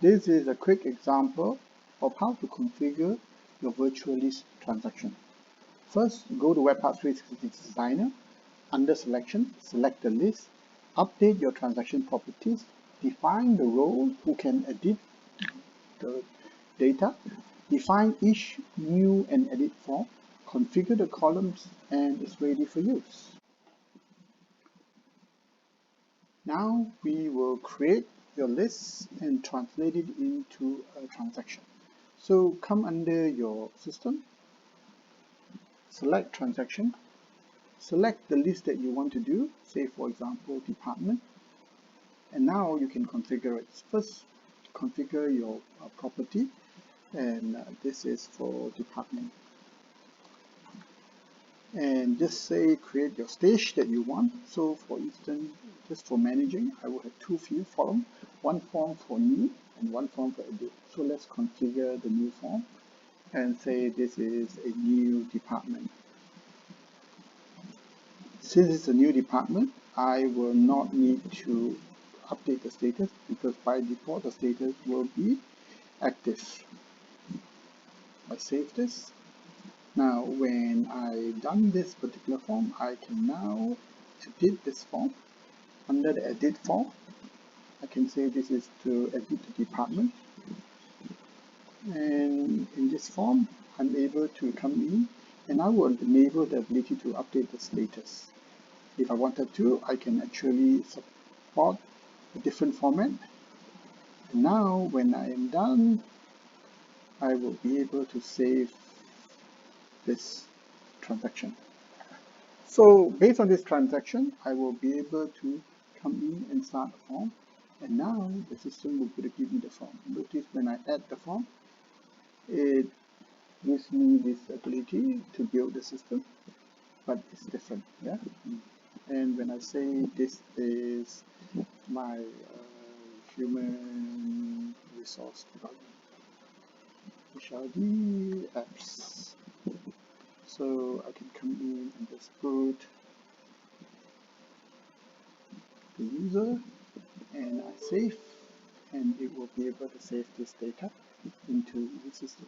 This is a quick example of how to configure your virtual list transaction. First, go to Webparts360 Designer. Under Selection, select the list, update your transaction properties, define the role who can edit the data, define each new and edit form, configure the columns, and it's ready for use. Now we will create your list and translate it into a transaction. So come under your system, select transaction, select the list that you want to do, say for example department, and now you can configure it. First, configure your property, and this is for department. And just say create your stage that you want. So for instance, just for managing, I will have two field forms, one form for new and one form for edit. So let's configure the new form and say this is a new department. Since it's a new department, I will not need to update the status because by default the status will be active. I save this. Now when I done this particular form, I can now edit this form. Under the edit form, I can say this is to edit the department, and in this form I'm able to come in and I will enable the ability to update the status. If I wanted to, I can actually support a different format. And now when I am done, I will be able to save this transaction. So based on this transaction, I will be able to come in and start the form, and now the system will give me the form. Notice when I add the form, it gives me this ability to build the system, but it's different, yeah. And when I say this is my human resource development, HRD apps. So I can come in and just put the user and I save, and it will be able to save this data into the system.